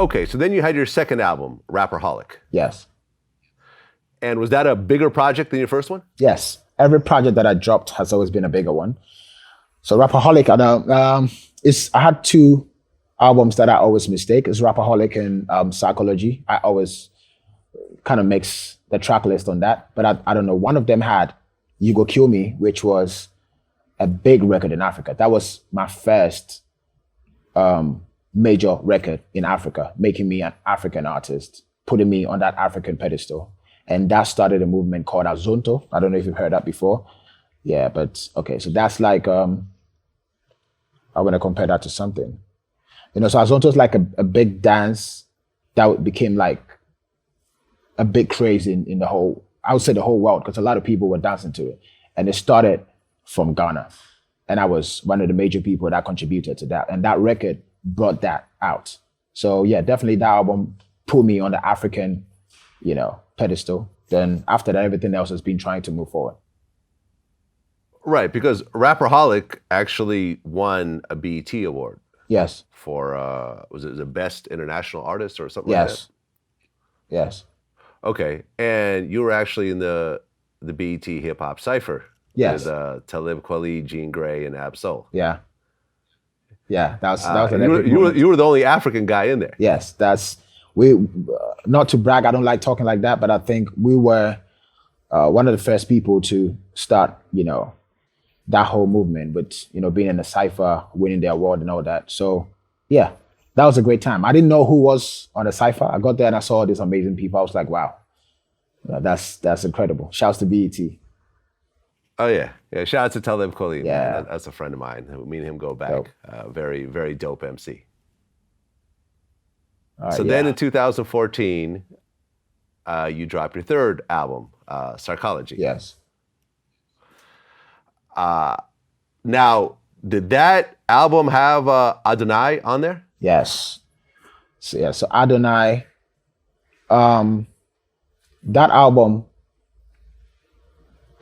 Okay, so then you had your second album, Rapperholic. Yes. And was that a bigger project than your first one? Yes. Every project that I dropped has always been a bigger one. So Rapperholic, I had two albums that I always mistake. It's Rapperholic and Sarkology. I always kind of mix the track list on that. But I don't know, one of them had You Go Kill Me, which was a big record in Africa. That was my first major record in Africa, making me an African artist, putting me on that African pedestal. And that started a movement called Azonto. I don't know if you've heard that before. Yeah, but okay, so that's like, I want to compare that to something. So Azonto is like a big dance that became like a big craze in the whole, I would say the whole world, because a lot of people were dancing to it. And it started from Ghana. And I was one of the major people that contributed to that. And that record brought that out. So yeah, definitely that album put me on the African, pedestal. Then after that, everything else has been trying to move forward. Right, because Rapperholic actually won a BET award. Yes. For, was it the best international artist or something like that? Yes. Okay, and you were actually in the BET Hip Hop Cypher. Yes. With Talib Kweli, Jean Grey, and Ab Soul. Yeah. Yeah, that was you were the only African guy in there. Yes, not to brag, I don't like talking like that, but I think we were one of the first people to start, that whole movement with, being in the Cypher, winning the award and all that. So yeah, that was a great time. I didn't know who was on the Cypher. I got there and I saw all these amazing people. I was like, wow, that's incredible. Shouts to BET. Oh yeah. Shout out to Talib Kweli. Yeah. That's a friend of mine. Me and him go back. Very, very dope MC. Then in 2014, you dropped your third album, Sarkology. Yes. Now, did that album have Adonai on there? Yes. So Adonai, that album,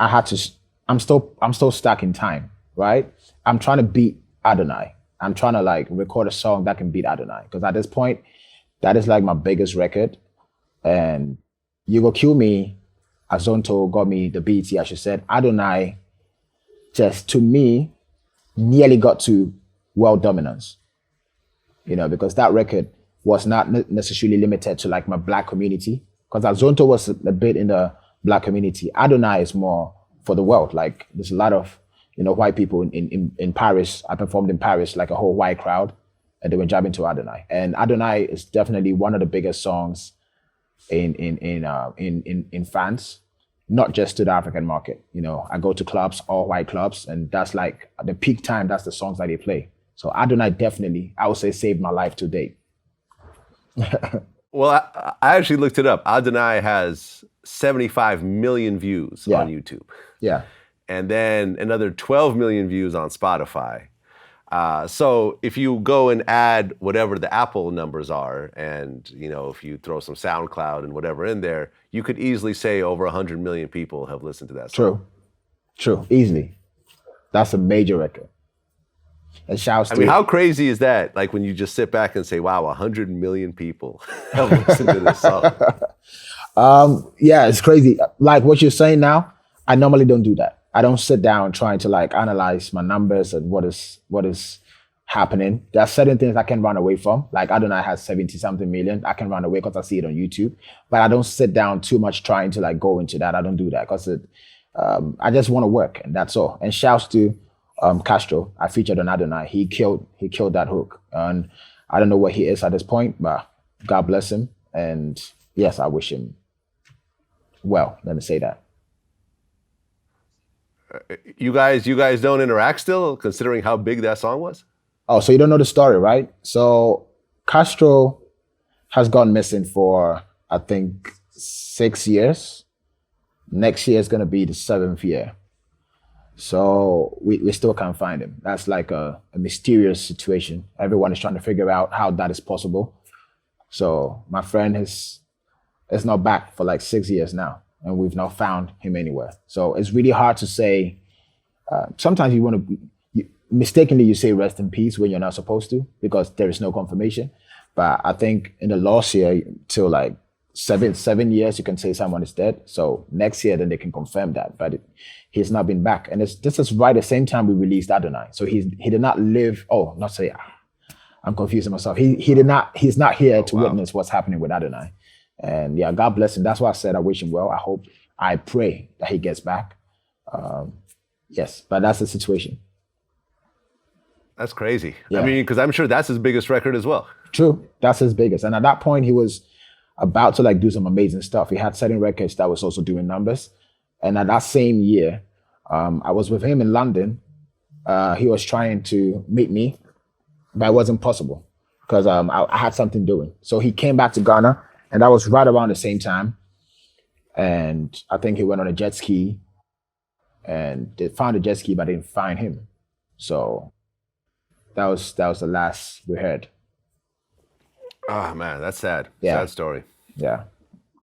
I'm still stuck in time, right? I'm trying to beat Adonai. I'm trying to record a song that can beat Adonai. Because at this point, that is like my biggest record. And You Go Kill Me, Azonto got me the BET, as you said. Adonai just, to me, nearly got to world dominance. Because that record was not necessarily limited to my black community. Because Azonto was a bit in the black community. Adonai is more for the world. There's a lot of, white people in Paris. I performed in Paris, a whole white crowd, and they were jabbing to Adonai. And Adonai is definitely one of the biggest songs in France, not just to the African market. I go to clubs, all white clubs, and that's at the peak time, that's the songs that they play. So Adonai definitely, I would say, saved my life to date. Well, I actually looked it up. Adonai has 75 million views on YouTube. Yeah. And then another 12 million views on Spotify. So if you go and add whatever the Apple numbers are, and if you throw some SoundCloud and whatever in there, you could easily say over 100 million people have listened to that song. True, easily. That's a major record. And shouts to how crazy is that? When you just sit back and say, wow, 100 million people have listened to this song. Yeah, it's crazy. What you're saying now, I normally don't do that. I don't sit down trying to analyze my numbers and what is happening. There are certain things I can run away from. Adonai has 70-something million. I can run away because I see it on YouTube. But I don't sit down too much trying to go into that. I don't do that because I just want to work, and that's all. And shouts to Castro. I featured on Adonai. He killed that hook. And I don't know where he is at this point, but God bless him. And yes, I wish him well. Let me say that. You guys don't interact still, considering how big that song was? Oh, so you don't know the story, right? So Castro has gone missing for, I think, 6 years. Next year is going to be the 7th year. So we still can't find him. That's a mysterious situation. Everyone is trying to figure out how that is possible. So my friend is not back for 6 years now, and we've not found him anywhere. So it's really hard to say. Sometimes you want to, mistakenly you say rest in peace when you're not supposed to, because there is no confirmation. But I think in the last year, till like 7 years, you can say someone is dead. So next year, then they can confirm that. But he's not been back. And this is right at the same time we released Adonai. So he did not live. Oh, not say. I'm confusing myself. He's not here to witness what's happening with Adonai. And yeah, God bless him. That's why I said I wish him well. I pray that he gets back. Yes, but that's the situation. That's crazy. Yeah. I mean, because I'm sure that's his biggest record as well. True, that's his biggest. And at that point, he was about to like do some amazing stuff. He had certain records that was also doing numbers. And at that same year, I was with him in London. He was trying to meet me, but it wasn't possible because I had something doing. So he came back to Ghana, and that was right around the same time. And I think he went on a jet ski, and they found a jet ski, but they didn't find him. So that was the last we heard. Oh man, that's sad. Yeah. Sad story. Yeah.